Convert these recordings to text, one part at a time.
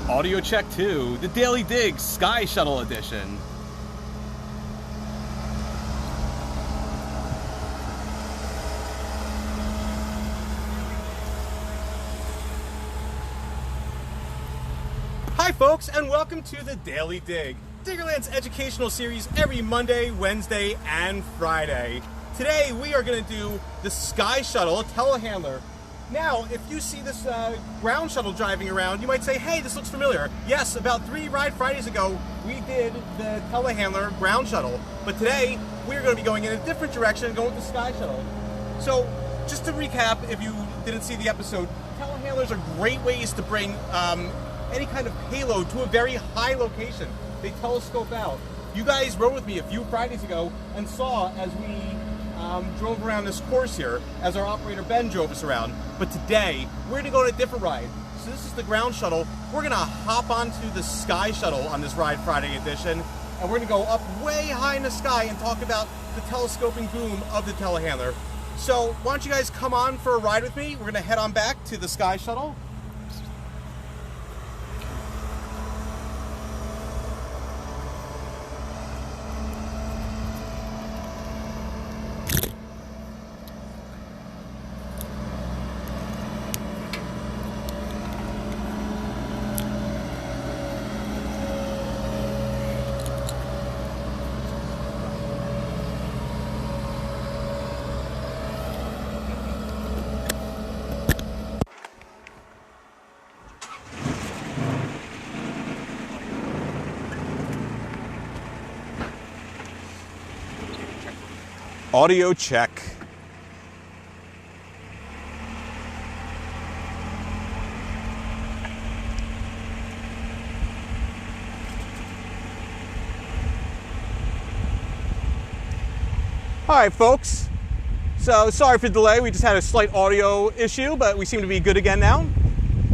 Audio check 2, the Daily Dig Sky Shuttle edition. Hi folks, and welcome to the Daily Dig, Diggerland's educational series every Monday, Wednesday, and Friday. Today we are going to do the Sky Shuttle, a Telehandler. Now, if you see this ground shuttle driving around, you might say, hey, this looks familiar. Yes, about 3 Ride Fridays ago, we did the Telehandler ground shuttle. But today, we're going to be going in a different direction, going with the Sky Shuttle. So, just to recap, if you didn't see the episode, Telehandlers are great ways to bring any kind of payload to a very high location. They telescope out. You guys rode with me a few Fridays ago and saw as we drove around this course here, as our operator Ben drove us around. But today, we're going to go on a different ride. So this is the ground shuttle. We're going to hop onto the Sky Shuttle on this Ride Friday edition, and we're going to go up way high in the sky and talk about the telescoping boom of the Telehandler. So why don't you guys come on for a ride with me? We're going to head on back to the Sky Shuttle. Audio check. All right, folks. So sorry for the delay. We just had a slight audio issue, but we seem to be good again now.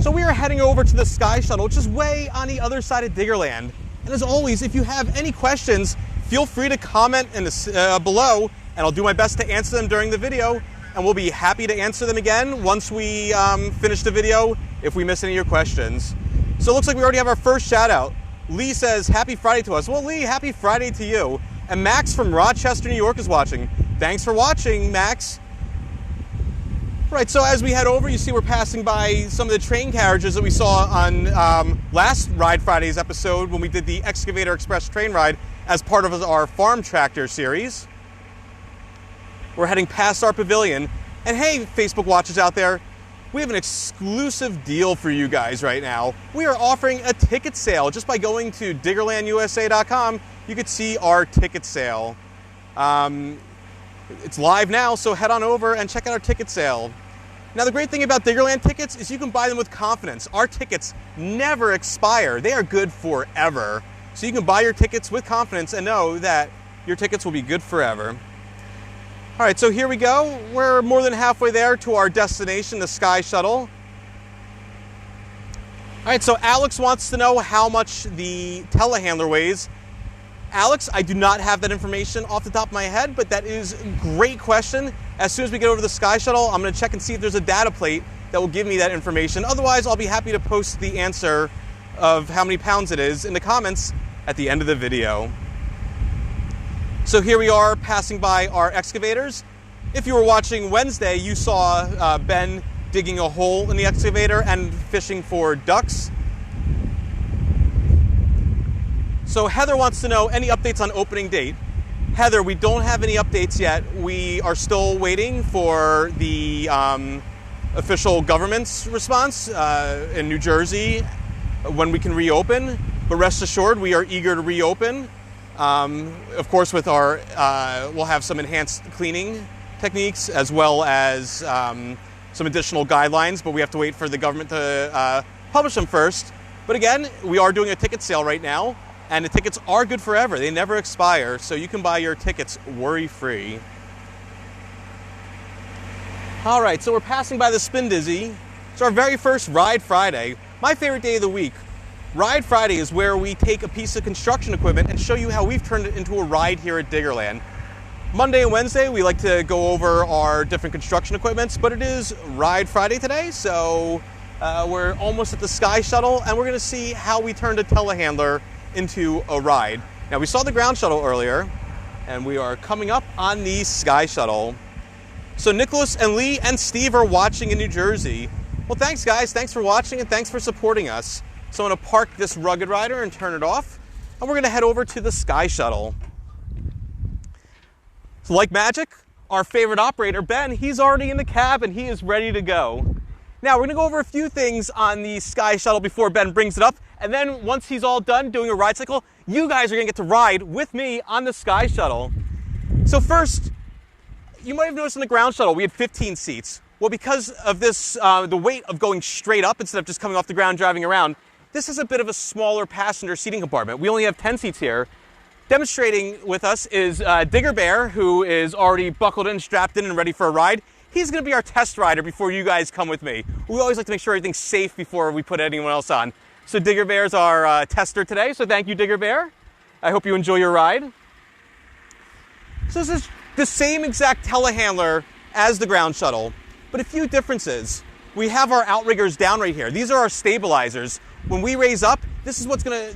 So we are heading over to the Sky Shuttle, which is way on the other side of Diggerland. And as always, if you have any questions, feel free to comment in the, below, and I'll do my best to answer them during the video, and we'll be happy to answer them again once we finish the video if we miss any of your questions. So it looks like we already have our first shout out. Lee says, happy Friday to us. Well, Lee, happy Friday to you. And Max from Rochester, New York is watching. Thanks for watching, Max. Right, so as we head over, you see we're passing by some of the train carriages that we saw on last Ride Fridays episode when we did the Excavator Express train ride as part of our farm tractor series. We're heading past our pavilion, and hey, Facebook watchers out there, we have an exclusive deal for you guys right now. We are offering a ticket sale. Just by going to diggerlandusa.com, you could see our ticket sale. It's live now, so head on over and check out our ticket sale. Now, the great thing about Diggerland tickets is you can buy them with confidence. Our tickets never expire. They are good forever. So you can buy your tickets with confidence and know that your tickets will be good forever. All right, so here we go. We're more than halfway there to our destination, the Sky Shuttle. All right, so Alex wants to know how much the Telehandler weighs. Alex, I do not have that information off the top of my head, but that is a great question. As soon as we get over to the Sky Shuttle, I'm going to check and see if there's a data plate that will give me that information. Otherwise, I'll be happy to post the answer of how many pounds it is in the comments at the end of the video. So here we are passing by our excavators. If you were watching Wednesday, you saw Ben digging a hole in the excavator and fishing for ducks. So Heather wants to know any updates on opening date. Heather, we don't have any updates yet. We are still waiting for the official government's response in New Jersey when we can reopen. But rest assured, we are eager to reopen. Of course, with our, we'll have some enhanced cleaning techniques as well as some additional guidelines, but we have to wait for the government to publish them first. But again, we are doing a ticket sale right now, and the tickets are good forever. They never expire, so you can buy your tickets worry-free. All right, so we're passing by the Spin Dizzy. It's our very first Ride Friday, my favorite day of the week. Ride Friday is where we take a piece of construction equipment and show you how we've turned it into a ride here at Diggerland. Monday and Wednesday, we like to go over our different construction equipments, but it is Ride Friday today, so We're almost at the Sky Shuttle, and we're going to see how we turned a telehandler into a ride. Now, we saw the ground shuttle earlier, and we are coming up on the Sky Shuttle. So Nicholas and Lee and Steve are watching in New Jersey. Well, thanks, guys. Thanks for watching, and thanks for supporting us. So I'm going to park this Rugged Rider and turn it off, and we're going to head over to the Sky Shuttle. So like magic, our favorite operator, Ben, he's already in the cab, and he is ready to go. Now, we're going to go over a few things on the Sky Shuttle before Ben brings it up, and then once he's all done doing a ride cycle, you guys are going to get to ride with me on the Sky Shuttle. So first, you might have noticed on the ground shuttle we had 15 seats. Well, because of this, the weight of going straight up instead of just coming off the ground driving around, this is a bit of a smaller passenger seating compartment. We only have 10 seats here. Demonstrating with us is Digger Bear, who is already buckled in, strapped in, and ready for a ride. He's going to be our test rider before you guys come with me. We always like to make sure everything's safe before we put anyone else on. So Digger Bear's our tester today, so thank you, Digger Bear. I hope you enjoy your ride. So this is the same exact telehandler as the ground shuttle, but a few differences. We have our outriggers down right here. These are our stabilizers. When we raise up, this is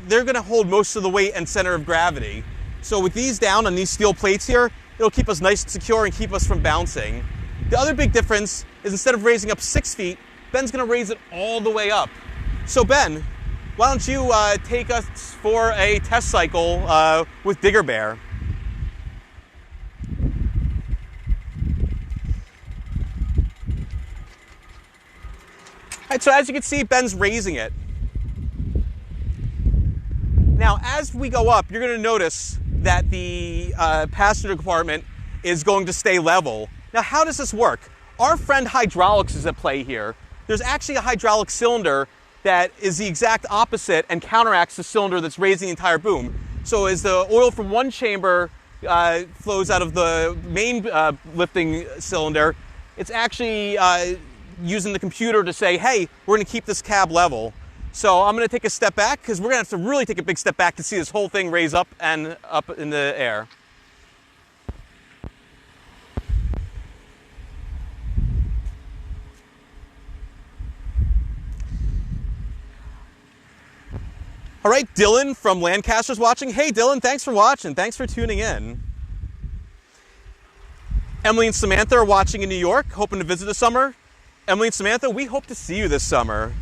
they're gonna hold most of the weight and center of gravity. So with these down on these steel plates here, it'll keep us nice and secure and keep us from bouncing. The other big difference is instead of raising up 6 feet, Ben's gonna raise it all the way up. So Ben, why don't you take us for a test cycle with Digger Bear? All right, so as you can see, Ben's raising it. Now, as we go up, you're gonna notice that the passenger compartment is going to stay level. Now, how does this work? Our friend hydraulics is at play here. There's actually a hydraulic cylinder that is the exact opposite and counteracts the cylinder that's raising the entire boom. So as the oil from one chamber flows out of the main lifting cylinder, it's actually using the computer to say, hey, we're going to keep this cab level. So I'm going to take a step back because we're going to have to really take a big step back to see this whole thing raise up and up in the air. All right, Dylan from Lancaster's watching. Hey, Dylan, thanks for watching. Thanks for tuning in. Emily and Samantha are watching in New York, hoping to visit this summer. Emily and Samantha, we hope to see you this summer.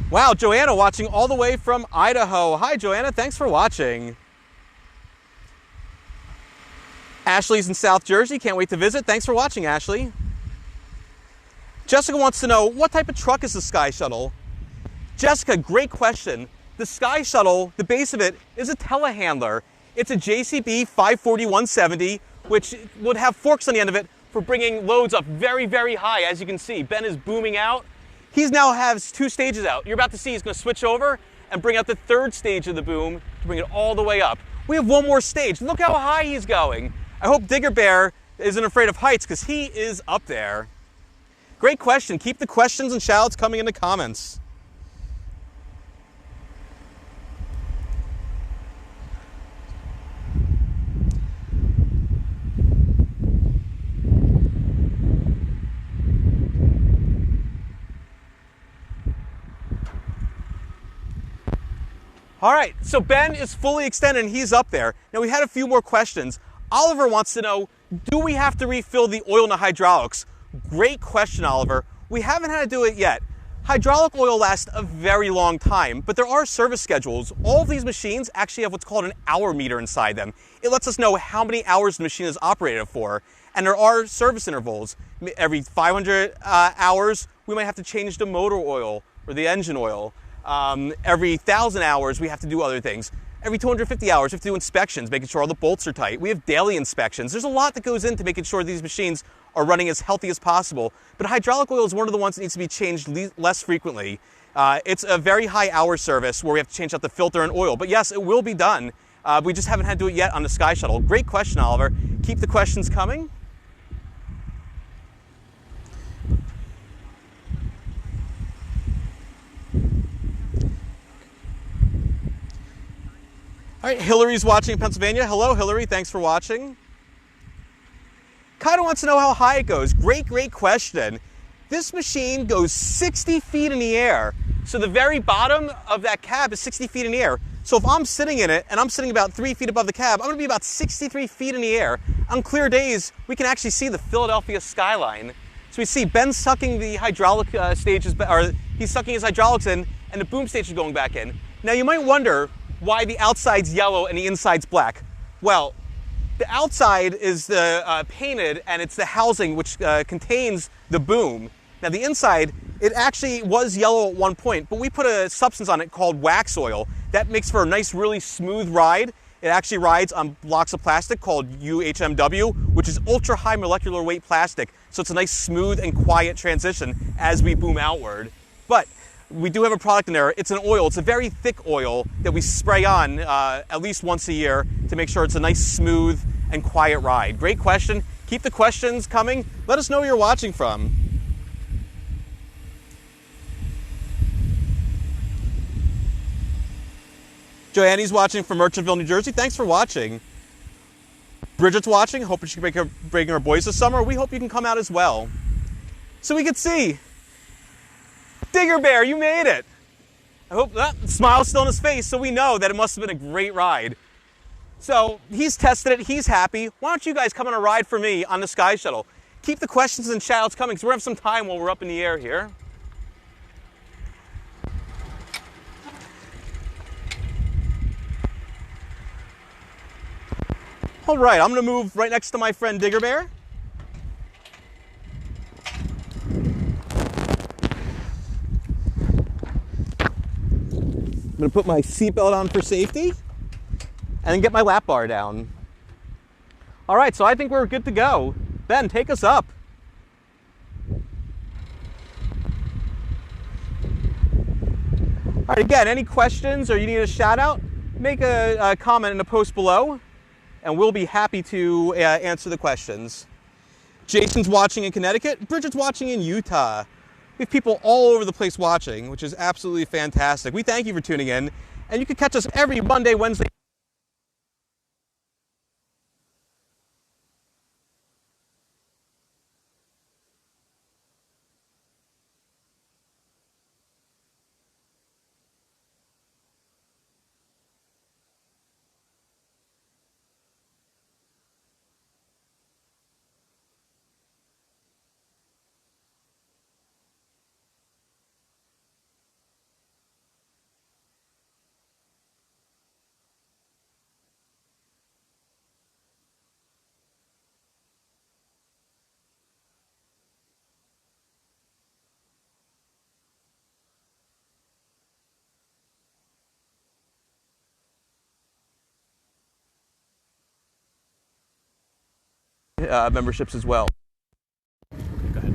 Wow, Joanna watching all the way from Idaho. Hi, Joanna, thanks for watching. Ashley's in South Jersey, can't wait to visit. Thanks for watching, Ashley. Jessica wants to know, what type of truck is the Sky Shuttle? Jessica, great question. The Sky Shuttle, the base of it, is a telehandler. It's a JCB 540-170, which would have forks on the end of it for bringing loads up very, very high. As you can see, Ben is booming out. He now has 2 stages out. You're about to see he's going to switch over and bring out the 3rd stage of the boom to bring it all the way up. We have one more stage. Look how high he's going. I hope Digger Bear isn't afraid of heights because he is up there. Great question. Keep the questions and shout-outs coming in the comments. All right, so Ben is fully extended and he's up there. Now we had a few more questions. Oliver wants to know, do we have to refill the oil in the hydraulics? Great question, Oliver. We haven't had to do it yet. Hydraulic oil lasts a very long time, but there are service schedules. All of these machines actually have what's called an hour meter inside them. It lets us know how many hours the machine is operated for. And there are service intervals. Every 500 hours, we might have to change the motor oil or the engine oil. Every 1,000 hours, we have to do other things. Every 250 hours, we have to do inspections, making sure all the bolts are tight. We have daily inspections. There's a lot that goes into making sure these machines are running as healthy as possible. But hydraulic oil is one of the ones that needs to be changed less frequently. It's a very high hour service where we have to change out the filter and oil. But yes, it will be done. We just haven't had to do it yet on the Sky Shuttle. Great question, Oliver. Keep the questions coming. All right, Hillary's watching in Pennsylvania. Hello, Hillary. Thanks for watching. kind of wants to know how high it goes. Great question. This machine goes 60 feet in the air. So the very bottom of that cab is 60 feet in the air. So if I'm sitting in it and I'm sitting about 3 feet above the cab, I'm going to be about 63 feet in the air. On clear days, we can actually see the Philadelphia skyline. So we see Ben sucking the hydraulic stages, or he's sucking his hydraulics in, and the boom stage is going back in. Now you might wonder why the outside's yellow and the inside's black. Well, the outside is the painted, and it's the housing which contains the boom. Now the inside, it actually was yellow at one point, but we put a substance on it called wax oil. That makes for a nice, really smooth ride. It actually rides on blocks of plastic called UHMW, which is ultra high molecular weight plastic. So it's a nice, smooth and quiet transition as we boom outward. But we do have a product in there. It's an oil. It's a very thick oil that we spray on at least once a year to make sure it's a nice, smooth and quiet ride. Great question. Keep the questions coming. Let us know where you're watching from. Joanne's watching from Merchantville, New Jersey. Thanks for watching. Bridget's watching. Hoping she can bring her boys this summer. We hope you can come out as well. So we can see. Digger Bear, you made it. I hope that smile's still on his face, so we know that it must have been a great ride. So he's tested it. He's happy. Why don't you guys come on a ride for me on the Sky Shuttle? Keep the questions and shout-outs coming, because we're going to have some time while we're up in the air here. All right, I'm going to move right next to my friend Digger Bear. I'm going to put my seatbelt on for safety and then get my lap bar down. All right, so I think we're good to go. Ben, take us up. All right, again, any questions or you need a shout out, make a comment in the post below, and we'll be happy to answer the questions. Jason's watching in Connecticut. Bridget's watching in Utah. We have people all over the place watching, which is absolutely fantastic. We thank you for tuning in, and you can catch us every Monday, Wednesday. Memberships as well. Go ahead.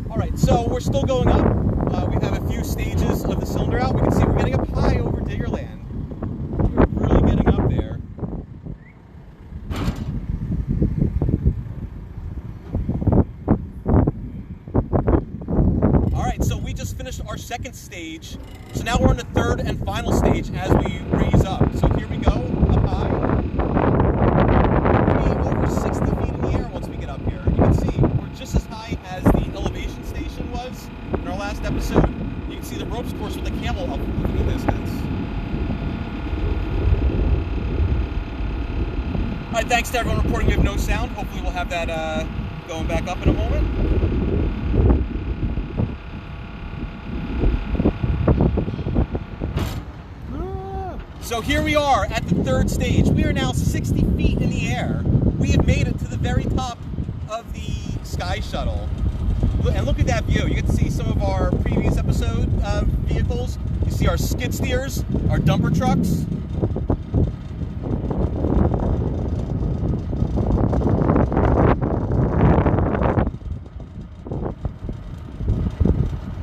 All right, so we're still going up. We have a few stages of the cylinder out. We can see we're getting up high over Diggerland. We're really getting up there. So we just finished our second stage. So now we're on the third and final stage as we raise up. So here we go, up high. We're going to be over 60 feet in the air once we get up here. You can see we're just as high as the elevation station was in our last episode. You can see the ropes course with the camel up in the distance. All right, thanks to everyone reporting we have no sound. Hopefully we'll have that going back up in a moment. So here we are at the third stage. We are now 60 feet in the air. We have made it to the very top of the Sky Shuttle. And look at that view. You get to see some of our previous episode vehicles. You see our skid steers, our dumper trucks.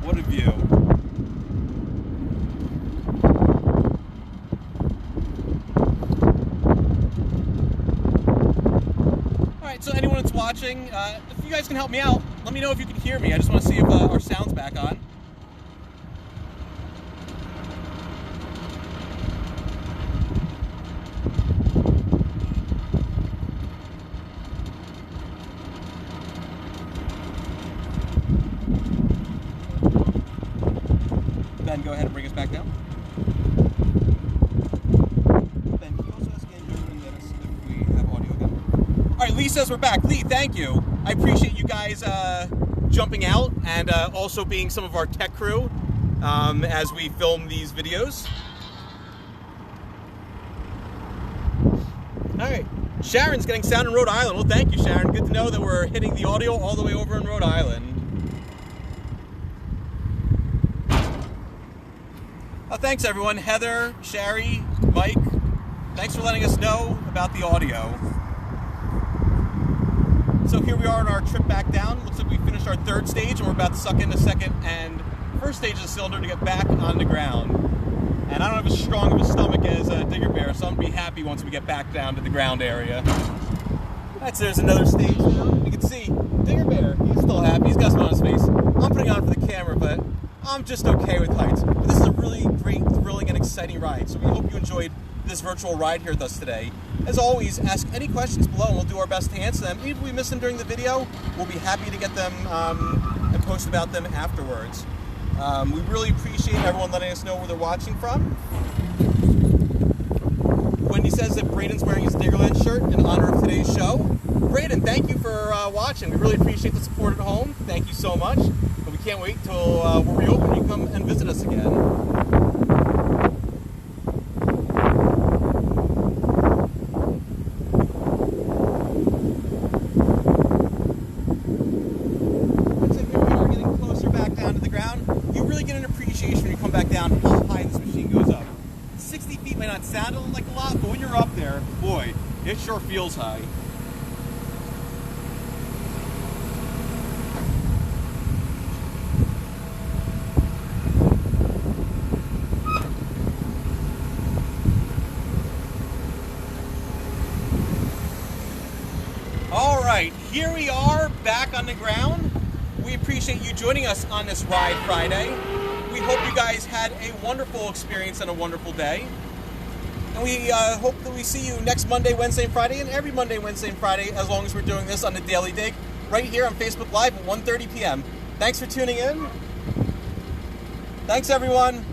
What a view. So anyone that's watching, if you guys can help me out, let me know if you can hear me. I just want to see if our sound's back on. go ahead and bring us back down? Ben, can you also ask Andrew and Dennis if we have audio again? All right, Lee says we're back. Lee, thank you. I appreciate you guys jumping out and also being some of our tech crew as we film these videos. All right, Sharon's getting sound in Rhode Island. Well, thank you, Sharon. Good to know that we're hitting the audio all the way over in Rhode Island. Thanks, everyone. Heather, Sherry, Mike, thanks for letting us know about the audio. So here we are on our trip back down. Looks like we finished our third stage, and we're about to suck in the second and first stage of the cylinder to get back on the ground. And I don't have as strong of a stomach as Digger Bear, so I'm going to be happy once we get back down to the ground area. There's another stage now. You can see Digger Bear, he's still happy. He's got a smile on his face. I'm putting on for the camera, but I'm just okay with heights. But this is a really great, thrilling, and exciting ride. So we hope you enjoyed this virtual ride here with us today. As always, ask any questions below, and we'll do our best to answer them. Even if we miss them during the video, we'll be happy to get them and post about them afterwards. We really appreciate everyone letting us know where they're watching from. Wendy says that Braden's wearing his Diggerland shirt in honor of today's show. Braden, thank you for watching. We really appreciate the support at home. Thank you so much. But we can't wait till we're reopened and you come and visit us again. Sounded like a lot, but when you're up there, boy, it sure feels high. All right, here we are back on the ground. We appreciate you joining us on this Ride Friday. We hope you guys had a wonderful experience and a wonderful day. And we hope that we see you next Monday, Wednesday, and Friday, and every Monday, Wednesday, and Friday, as long as we're doing this on the Daily Dig, right here on Facebook Live at 1:30 p.m. Thanks for tuning in. Thanks, everyone.